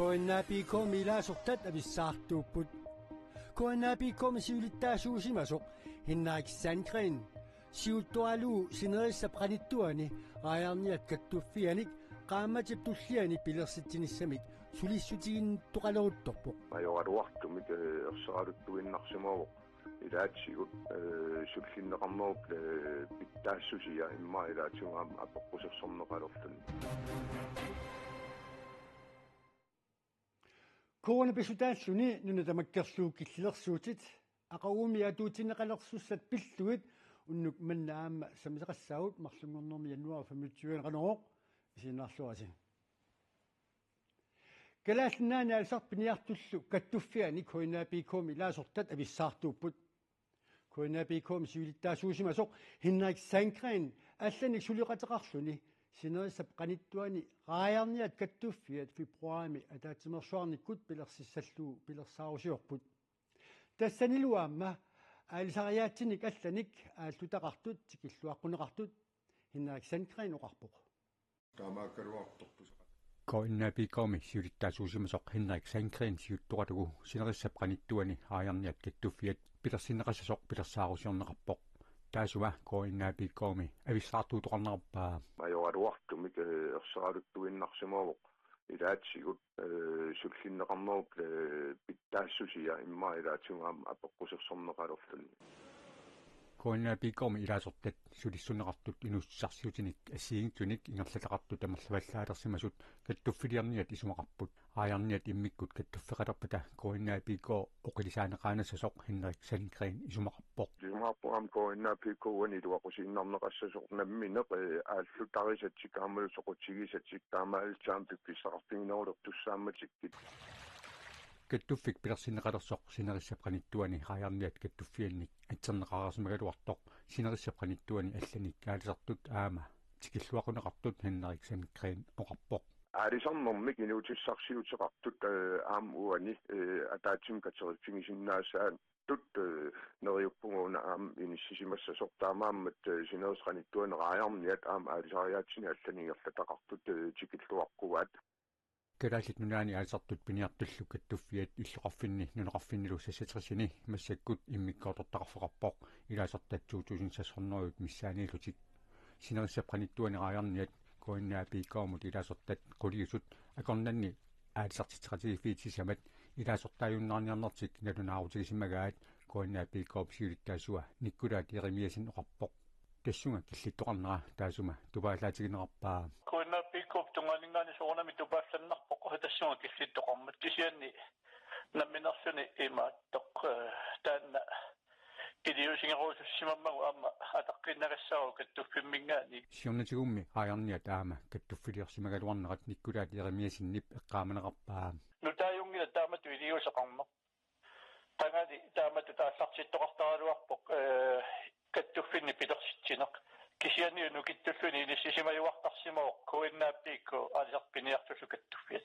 Koinnapiikum ilaasortat avissartuupput. Koinnapiikum siulittaasuusimasoq Henrik Sandgren siuttualuu sinerissap qanittuani qaayarniat kattuffianik qaammatip tulliani pilersittinissamik sulissutigin toqaleruttorpoq. Ajoraluartumik erseraluttuinnarsimaavoq ilaatsigut sullinneqarnerup pittaassusia imma ilaatsungaam apoqqussersorneqalorlun. Koronapesutaalluni nunatamakkerluukillersuutit aqaguumi atuutineqalersussat pillugit unnuk mannaamma samiseqassaut marlungornermi januar 25 qanoq isiinarluasi kalaalnaani alsarpiniartullu kattuffiani koinaapiikomi laasortat avissaartuupput koinaapiikomi siulittaasuusimasoq Henrik Sandgren allanik suliqateqarluni sinerissap qanittuani qaajarniat kattuffiat februarimi ataatimersuarnikkut pilersissalluu pilersaarusiorput тассанилуаама аалисариаатсиник алланик ааллутақартут тикиллуаққунеқартут Henrik Sandgren оқарпоқ таамааккалуарторпус коиннаапикооми сиулиттаасуусимасоқ Henrik Sandgren сиуттоқатугу синериссап қаниттуани ааярниат каттуффиат пилерсинеқассасоқ пилерсаарусиорнеқарпоқ таасуа коиннаапикооми ависсаартуутоқарнерпаа аёраруартумик ерсералуттуиннарсимаавоқ илаатсигут sullinneqarnerup pittaassusia imma ilaatsungaam apoqqussersorneqalorlun. Koinnaapikoomi ilaasortat sulissuneqartut inussarsiutinik assiigitunik ingerlataqartu tamerlavallaalersimasut kattuffiliarniat isumaqarput aajarniat immikkut kattuffeqalerpata koinnaapikoo oqilisaanaqaanassasoq Henrik Sandgren isumaqarpoq isumaqarpoam koinnaapikoowani luaqusinnarneqassasoq nammineq aallutarisattik aamalusoqutigisattik taamaaltaam pippissaqartingineruluk tussaammatikkit каттуффик пилерсинеқалерсоқ синерissap qanittuani qaajarniat kattuffiannik атсернеқарасмагалуартоқ синерissap qanittuani алланик аалисартут аама тикиллуақунеқартут Henrik Sandgren оқарпоқ аалисарнэрмик инуутиссарсиутеқартут аам уани атаатсим катериффигисиннаасаан тут нериуппугуна аам иниссисимассасоқ таамааммат синерисқанитtuani qaajarniat аам аалисариаатсини алланигерлатақартут тикиллуаққуаат калаалит нунаани аалсартут пиниартуллу каттуффиат иллоқарфинни нунеқарфиннилу сассатрисини массаккут иммиккоортортақарфеқарпоқ илаасартат 2016 миссааниилутик синериссап qanittuani qaajarniat koinnaapikoomut илаасортат qulиусут акорнанни аалсартитеқатигиффиитисамат илаасортааюннаарниарнертик налунаарутигисимагаат koinnaapikoom сиулиттаасуа никкулаат еримиасин оқарпоқ тассунга киллиттоқарнера таасума тупаалаатигинеқарпаа koinnaapikoom тунгаанингаани соорнами тупаалланнарпоқ тассунга киллиттоқармат кисианни намминарсуни имааттоқ таанна идиусингеруусуссимаммагу аама атаққиннагассаару каттуффиммингаани сиорнатигумми ааярниат аама каттуффилиарсимагалуарнерат никкулаат еримиасиннип эққааманеқарпаа нутааюнгила таамату идиусақарма тагади таамату тааллартиттоқартаралуарпоқ каттуффинни пилерситсинеқ кисианни нукиттуллуни иниссисимаюартарсимаоқ коиннааппиикко алисарпиниартуллу каттуффиат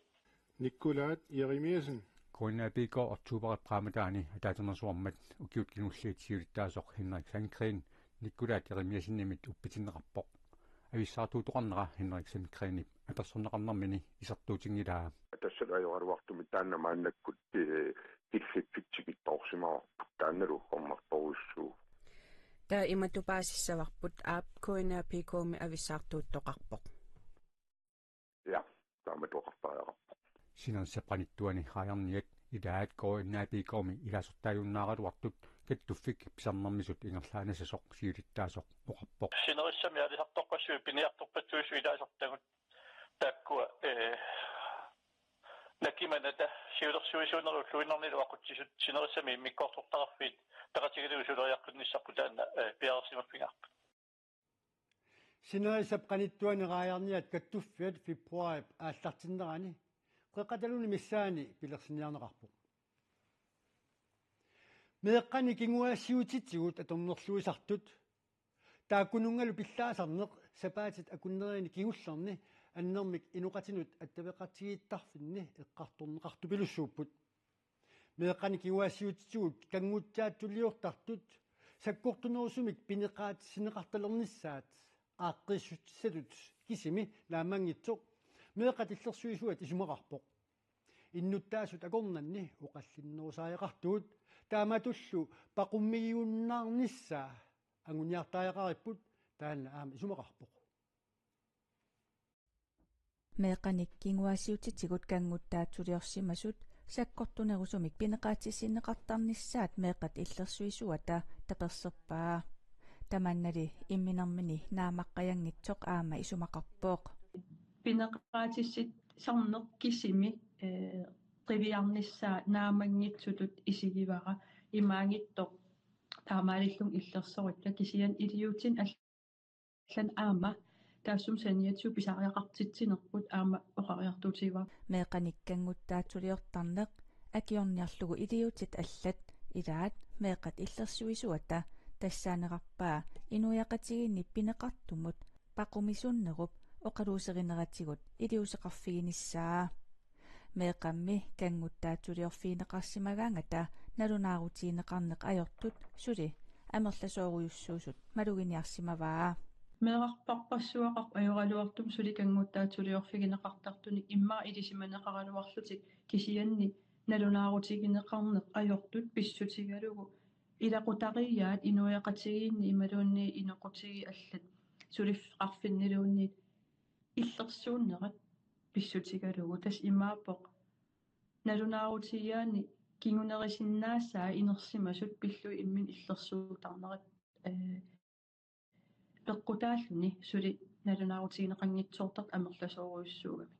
никкулаат еримиасин koinnaapikoo ortuuparat qaamataani ataaternersuarmat ukiut kinullaat siulittaasoq Henrik Sandgren nikkulaat erimiasinnimit uppitineqarpoq ависсаартуутоқарнера Henrik Sandgrenip аперсорнеқарнэрмини исартуутингилаа тассалаажораруартумит тааннамааннаккут киллиппитсигиттоорсимаарпут таанналу хормарторуссуу та иматупаасиссаварпут аап коиннаапикооми ависсаартуuттоқарпоқ я тааматоқарпаақарпоқ синерissap qanittuani qaajarniat илаат koinnaapikoomi илаасортааюннааралуартут каттуффик писарнэрмисут ингерлаанасасоқ сиулиттаасоқ оқарпоқ синериссами алисартоққассуи пиниарторпатсуису илаасортагут тааккуа накиманата сиулерсуисуунеру луиннэрнилу ақутсисут синериссами иммиккоортортараффит тақатигилуусулериаққунниссарпу таанна пиарсимаппингаарпут синерissap qanittuani qaajarniat kattuffiat februarip ааллартиннерани qeqqataluni missaani pilersiniarneqarpoq meeqqani kinguassiutitsigut atornerluisartut taakkunungalu pillaasarneq sapaatit akunnerini kingullerni annermik inuqatinut attaveqatigiittarfinni eqqartorneqartupilussuupput meeqqani kinguassiutitsigut kanguutsaattuliortartut sakkortunerusumik pineqaat sineqartalernissaat aaqqissutissatut kisimi laamangitsoq meeqatиллерсуисуат исумақарпоқ иннуттаасут акорнанни оқаллиннерусааяқартуут тааматуллу пақуммигиуннаарнissaa ангуниартааяқариппут таанна аама исумақарпоқ меқаник кингуасиутитигут кангуттаатсулиорсимасут саккортунерусумик пинеқаатиссиннеқартарнissaат меқат иллерсуисуата таперсерпаа таманнали имминермини наамаққаянгитсоқ аама исумақарпоқ пинеқаатиссит сарнеқ кисими тривиарнissaa наамангитсутут исигивара имаангиттоқ таамаалиллун иллерсоритла кисиан илиутин аллан аама таассум саниатсу писариақартитсинерпут аама оқариартутива меқаниккангуттаатсулиортарнеқ акиорниарлугу илиутит аллат илаат меқат иллерсуисуата тассаанеқарпаа инуяқатигинни пинеқартумут пақумисуннеруп оқалуусеринератигут илиусеқарфигиниссаа меқамми кангуттаатсулиорфиинеқарсимагаангата налунаарутиинеқарнеқ ajortut сули амерласооруйуссуусут малугиниарсимаваа меқарпарпассуақар ajorалуартум сули кангуттаатсулиорфигинеқартартуни иммаа илисиманеқаралуарлутик кисианни налунаарутигинеқарнеқ ajortut писсутигалугу илақутариаат инуяқатигиинни ималуунни инеқутиги аллат сулиффеқарфиннилуунни иллерсууннерат писсутигалугу тас имаапоқ налунаарутигиаани кингунерисиннаассаа инерсимасут пиллуи иммин иллерсуутарнерат пеққутааллуни сули налунаарутигинеқангитсуортарт амерласооруйуссуугами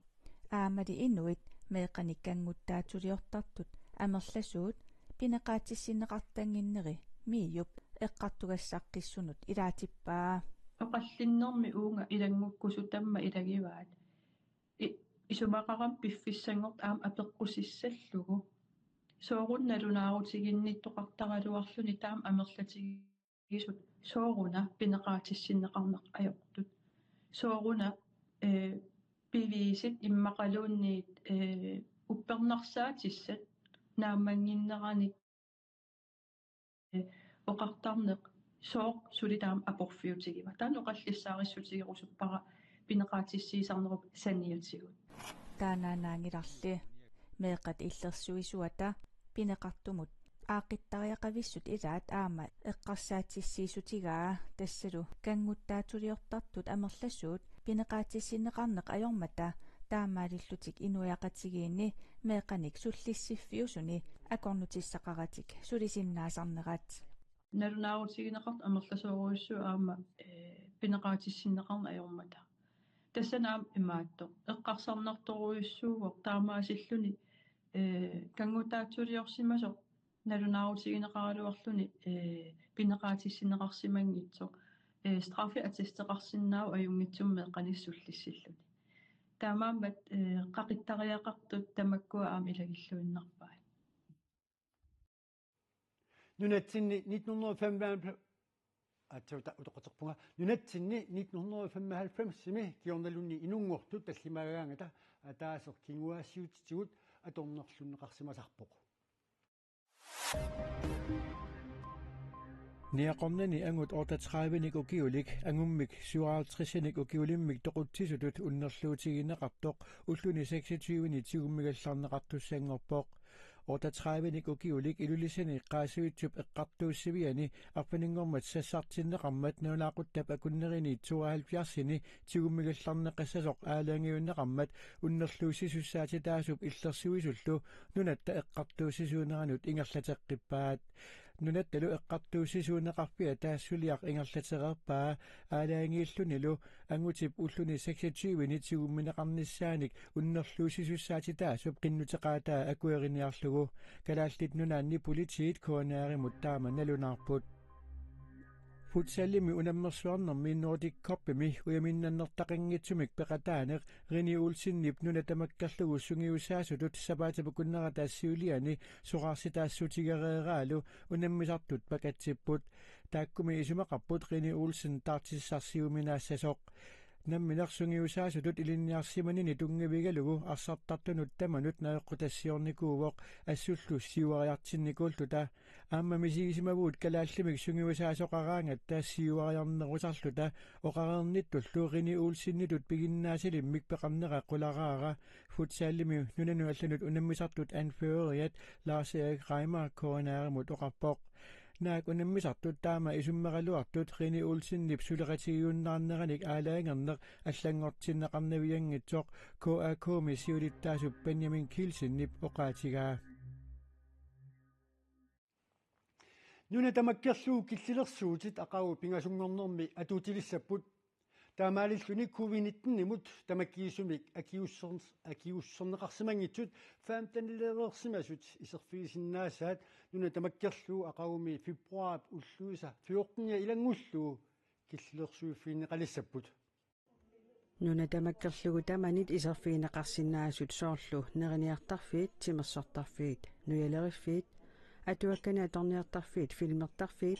аамали инуит меқаниккангуттаатсулиортартут амерласуут пинеқаатиссинеқартангиннери миюп эққартугассаққиссунут илаатиппаа оқаллиннерми уунга илангуккусу тамма илагиваат исумақарам пиффиссангорт аам апеққусиссаллугу соорунналунаарутигинниттоқартаралуарлуни таам амерлатигисут сооруна пинеқаатиссиннеқарнеқ ajortut сооруна пивисит иммақалуунниит уппернарсаатиссат нааммангиннерани оқартарнеқ соо сулитаам апорфиутигива таан оқаллиссаариссутигерусуппара пинеқаатиссиисарнеруп саниутигут таананаангиларли меқат иллерсуисуата пинеқартумут аақиттариақависсут илаат аама эққарсаатиссиисутигаа тассалу кангуттаатулиортартут амерласуут пинеқаатиссинеқарнеқ ajormata таамаалиллутик инуяқатигиинни меқаник суллиссиффиусуни акорнутиссақаратик сулисиннаасарнерат налунаарутигинеқарт амерласооруйуссуу аама пинеқаатиссиннеқарна ajormata тассанаам имаатто эққарсарнарторуйуссуугор таамаасиллуни кангутаатсулиорсимасо налунаарутигинеқаралуарлуни пинеқаатиссинеқарсимангитсо страфи аттестеқарсинаау аюнгитсуммеэ қаниссуллиссиллуни таамаамат қақиттариақартут тамаккуа аама илагиллуиннарпаа нунатсинни 1995 атсута утоқотерпунга нунатсинни 1995 сими киорналунни инунгортут таллимагаангата атаасер кингуаассиутитигут аторнерлуннеқарсимасарпоқ Niaqornani angut 38-nik ukiulik angummik 57-nik ukiulimmik toquttisutut unnerluutigineqartoq ulluni 26-ni tigummigallarneqartussangorpoq 38-nik ukiulik ilulisani qaasuitsup eqqartuussiviani arpaningormat sassartinneqarmat nuulaaquttab akunnerini 72-ni tigummigallarneqassasoq aalaangiunneqarmat unnerluusisussaatit illersuisullu nunatta eqqartuussisuuneranut ingerlateqqippaat nunattalu eqqartuussisuuneqarpia taassuliaq ingerlateqerpaa aalaangiillunilu angutip ulluni 26-ni tigummineqarnissaanik unnerluusisussaatitaasup qinnuteqaataa akueriniarlugu kalaallit nunaanni politiit koonaarimut taama nalunarput futsallimi unammersuarnermi Nordic Cup-imi uyaminnannertaqinngitsumik peqataaneq Rini Olsinnip nunatamakkarlugu sungiusaasutut sapaatapukunnerataassiuliani soqarsitaassutigereeraalu unammisartut pakatsipput taakkumi isumaqarput Rini Olsen taartissarsiuminaassassoq намминерсунгиусаасутут илинниарсиманини тунгавигалугу арсартартунут таманут наеққутассиорникуувоқ ассуллу сиуариартинникууллута аама мисигисимавуут калааллимик сунгиусаасоқараангат таассиуариарнерусарлута оқарерниттуллу рини уулсиннитут пигиннаасилиммик пеқарнера қулараара футсааллими нунану алланут унаммисартут анфеориат Lars Erik Reimer коонааримут оқарпоқ наак унаммисартут таама исуммералуартут рини уулсиннип сулератигиуннаарнераник аалаангернеқ аллангортиннеқарнавиангитсоқ КАК мисиулиттаасуп Benjamin Kielsenнип оқаатигаа нуна тамаккерлуу киллилерсуутит ақау пингасунгорнэрми атуутилиссаппут таамаалиллуни COVID-19 нимут тамаккиисумик акиуссернеқарсимангитсут фаамтанилерерсимасут исерфигисиннаасаат нуна тамаккерлуу ақауми фебруар уллуиса 14 илангуллуу киллилерсуиффиинеқалиссаппут нуна тамаккерлугу таманит исерфигинеқарсинаасут соорлу нерниартарфиит тимерсортарфиит нуялериффиит атуаккана торниартарфиит филмертарфиит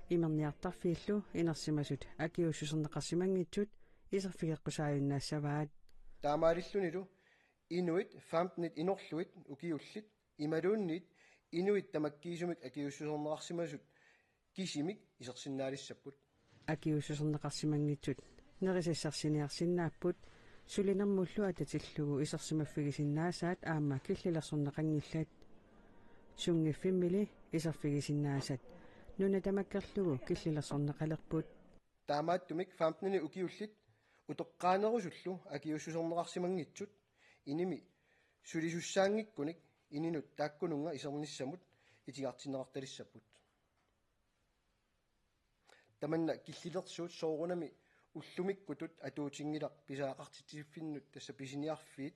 имерниартарфииллу инерсимасут акиуссусернеқарсимангитсут исерфигеққусааюннаассаваат таамаалиллунилу инуит фамтнит инорлуит укиуллит ималууннит инуит тамаккиисумик акиуссусернеқарсимасут кисимик исерсиннаалиссаппут акиуссусернеқарсимангитсут нерисассарсиниарсиннааппут сулинермуллу ататиллугу исерсимаффигисиннаасаат аама киллилерсорнеқангиллат сунгиффиммили исерфигисиннаасат нуна тамаккерлугу киллилерсорнеқалерпут таамааттумик фамтнини укиуллит утоққаанерусуллу акиуссусернеқарсимангитсут иними сулисуссаангиккуник ининут тааккунунга исерниссамут итигартинеқарталиссаппут таманна киллилерсуут соорунами уллумиккутут атуутингилақ писаақартитсиффиннут тасса писиниарфиит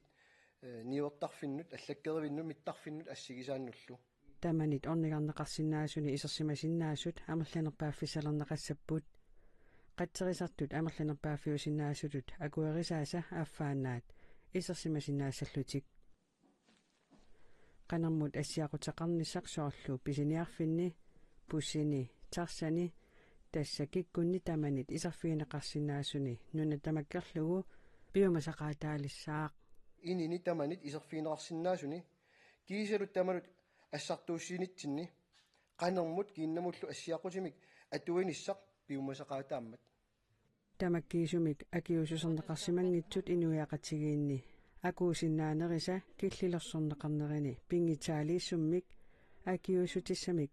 ниуертарфиннут аллаккервинну миттарфиннут ассигисааннуллу таманит орнигарнеқарсинаасуни исерсимасиннаасут амерланерпааффисалернеқассаппут қатсерисартут амерланерпааффиусиннаасутут акуерисааса ааффаанаат исерсимасиннаассаллутик канармут ассиақутеқарниссақ соорлу писиниарфинни пуссини тарсани тасса киккунни таманит исерфигинеқарсинаасуни нуна тамаккерлугу пиумасақаатаалиссаақ инини таманит исерфигинеқарсинаасуни киисалут таманут ассартууссиинитсинни канермут киннамуллу ассиақутимик атуиниссақ пиумасақаатааммат тамаккиисумик акиусусернеқарсимангитсут инуяақатигиинни акуусиннаанериса киллилерсорнеқарнерини пингитаалииссуммик акиусутиссамик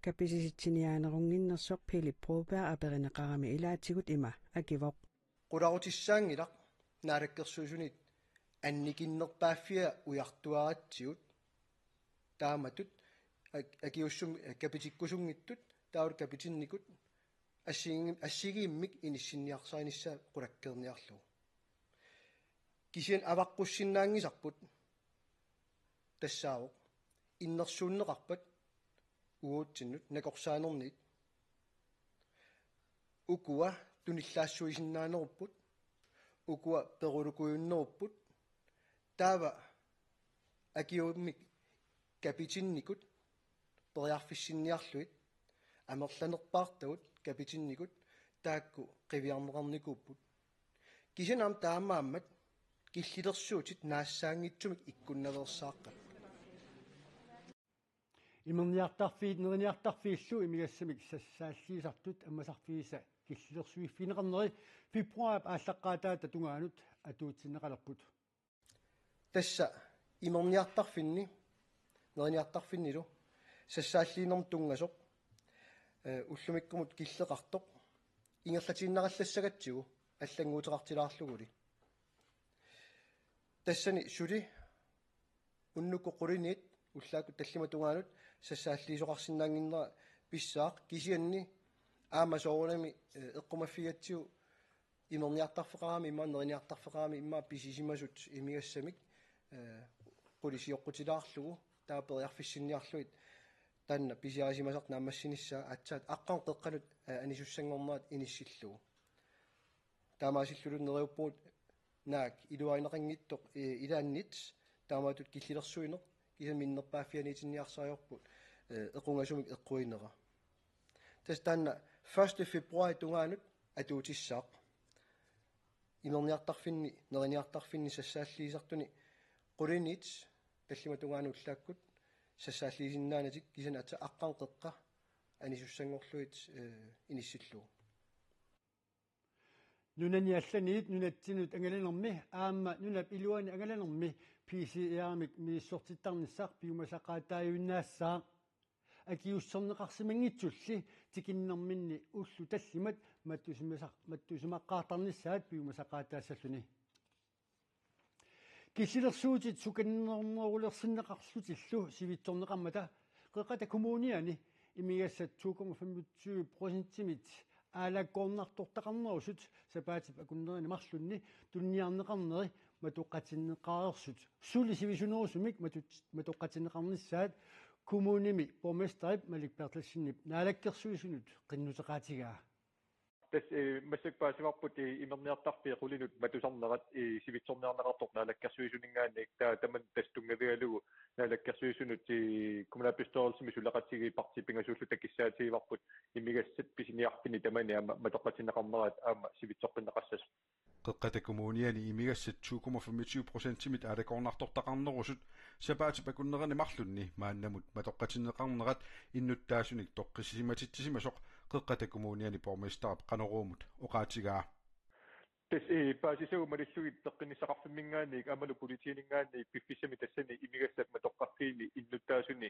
каписиситсиниаанерунгиннерсоқ Philip Broberg аперинеқарами илаатигут има акивоқ qulaarutissaaangilaq naalakkersuusunit annikinnerpaaffia ujartuaratsigут taamatut akiussum kapitikkusungittut taawul kapitinnikut ассигииммик инисsinniarsaanissa qulakkerniarlugu кисиан аваққуссиннаангисарпут тассаавоқ иннерсууннеқарпат уутсиннут накорсаанернит укуа туниллаассуисиннаанеруппут укуа перулукуйуннеруппут таава акиууммик капитинникут периарфиссинниарлуит амерланерпаартагут капитинникут таакку қивиарнеқарникууппут кисинаам таамааммат киллилерсуутит наассаангитсумик иккуннаверсааққа имерниартарфиит нерниартарфииллу имигассамик сассааллиисартут аммасарфииса киллилерсуиффинеқарнери фебруар ааллаққаатаата тунгаанут атуутсиннеқалерпут тасса имерниартарфинни нерниартарфиннилу сассааллиинерм тунгасоқ уллумиккумут киллеқартоқ ингерлатииннараллассагатсигу аллангуутеқартилаарлугули тассани сули уннукку қулиниит уллаакку таллима тунгаанут сассааллиисоқарсинаангиннера писсаақ кисианни аама соорунами эққумаффигатсиу имерниартарфеқарами имма нерниартарфеқарами имма писисимасут имигассамик qulisiorqutilaarlugu taapeриарфиссинниарлуит таанна писиарисимасарт наамассиниссаа атсаат аққан қеққанут анисуссангорнаат иниссиллугу таамаасиллулун нериуппуут наак илуаинеқангиттоқ илааннит таамаатут киллилерсуинеқ кисаминнерпааффианитинниарсаajorput эқунгасумик эққуинера тас таанна 1 февруар тунгаанут атуутиссаақ инерниартарфинни нерiniartarfinni сассааллиисартуни qulинит таллиматунгаануллааккут сассааллиисиннаанатик кисанаата аққан қеққа анисуссангорлуит иниссиллуу нунани нунатсинут ангаланерми аама нунап илуани ангаланерми писиаамик мииссортиттарниссаар пиумасақаатааюннаассаа акиуссернеқарсимангитсулли тикиннэрминни уллу таллимат маттусимаққаартарниссаат пиумасақаатаассаллуни кисилерсуутит суканнернерулерсиннеқарлутиллу сивитсорнеқармата қеқата коммуниани имигассат 2,25%-имит аалаккоорнартортақарнерусут сапаатип акуннерини марлунни тунниарнеқарнери матоққатиннеқарерсут сули сивисунерусумик матоққатиннеқарниссаат коммуними поместерип маликперталсиннип наалаккерсуисунут қиннутеқаатигаа тас массакпаасиварпут имерниартарпи qulинут матусарнерат сивитсорниарнеқартор наалаккерсуисунингаанник таман тастунгавигалугу наалаккерсуисунут коммунаписторалсими сулеқатсиги партипингасууллу таккиссаатигиварпут имигассат писиниарпини тамани аама матоққатиннеқарнерат аама сивитсоққиннеқассас qeqqata kommuniani imigassat 2,25%-imit aalakornartortaqarnerusut sapaatipakunnerani marlunni maannamut matoqqatinneqarnerat innuttaasunik toqqisimatitsisimasoq qeqqata kommuniani pormestarap qaneruumut oqaatigaa тас паасисагу малиллугит теққинissaqarfimmingaanник амалу политиинингаанник пиффисами тассани имигассат матоққарфиими иннуттаасуни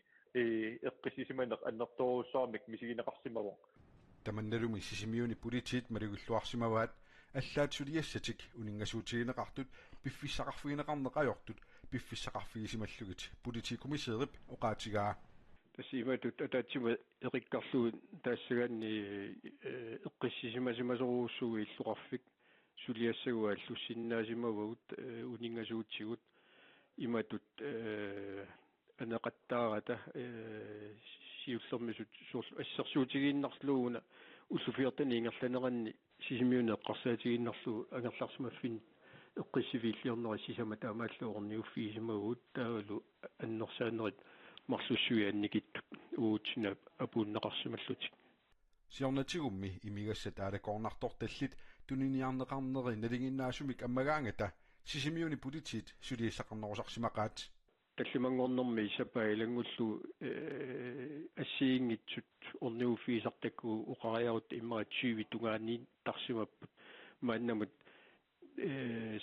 эққисисиманеқ аннерторуссаармик мисигинеқарсимавоқ таманналуми сисимиуни политиит малигуллуарсимаваат аллаатсулиассатик унингасуутигинеқартут пиффиссақарфигинеқарнеқajortut пиффиссақарфигисималлугит политикумисеерип оqaatigaa тассиматут атаатсима эриккарлугут таассагаанни эққиссисимасимасоруussуги иллуқарфик сулиассагуа аллуссиннаасимавагут унингасуутсигут иматут анеқаттаарата сиуллермисут ассерсуутигииннарлууна уллуфиортани ингерланеранни сисимиуна эққарсаатигииннарлу агерларсимаффин эққиссивииллиорнери сисама таамааллуорниуффиисимагут таавалу аннерсаанерит марлуссуи анникиттут уутсина апууннеқарсималлутик сиорнатигумми имигассат аалакорнарторtallit тунниарнеқарнери налигиннаасумик аммагаангата сисимиуни политит сулииссақарнерусарсимақаат таллимангорнэрми исапаилангуллу ассиингитсут орниуффиисартакку уқариарут иммара 20 тунгаани тарсимаппут мааннамут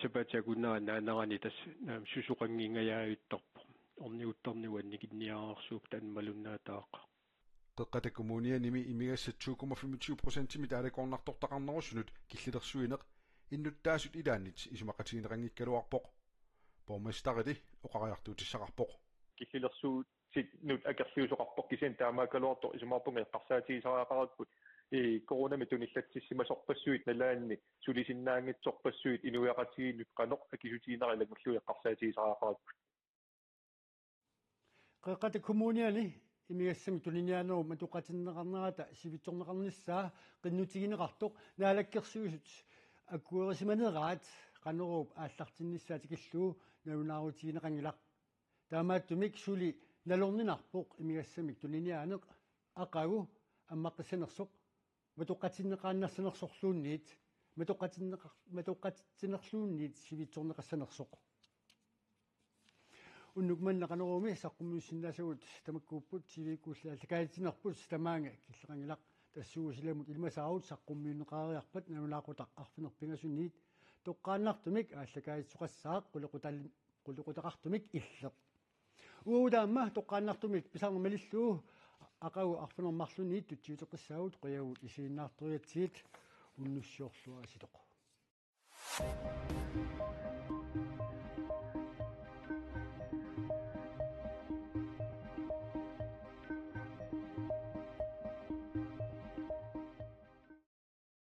сапатакунаа наанарани тас наам сусоқангингаяаюттарпо орниутторнуанникинниаарсууп таанмалуннаатаақа qeqqata kommunianimi imigassat 2,25%-imit aalakornartortaqarnerussunut killilерсуинеq innuttaasut ilaannit isumaqatigineqangikkaluarpoq pormestarili oqariartuutissaqarpoq киллилерсуут нут акерлиусоқарпоқ кисин таамаакалуарто исумаарпунга эққарсаатигисараақаратпут коронами туниллатсиссимасорпассуит налаанни сулисиннаангитсорпассуит инуяқатигиннут қаноқ акисутигинерилагуллу эққарсаатигисараақаратпут qeqqata kommuniani имигассами тулинианеру матоқатиннеқарнерата сивитсорнеқарниссаа qinнутигинеқартоқ наалаккерсуисут аккуерисиманераат qanneruup ааллартинниссаатикиллуу наунаарутигинеқангилақ таамааттумик сули налорнинарпоқ имигассамик тулинианеқ ақагу аммаққиссанерсоқ матоқатиннеқааннарсанерсорлуунниит матоқатиннерлуунниит сивитсорнеқассанерсоқ уннукманна qanneruumi саққуммиуссиннаасагут тамаккууппут тивикууллааллакаатинерпут тамаанга киллеқангилақ тассуугисиламут илмасаарут саққуммиунеқаариарпат наунаақутақ арфинерпингасунниит тоққааннартумик ааллакаатсоқассаақ quluqutaqartumik иллеқ уутаамма тоққааннартумик писаарнермалиллуу ақагу арфинермарлунниит тутсиутеққиссаагут қиягут исииннаартуриатсиит уннуссиорлуа ситоқ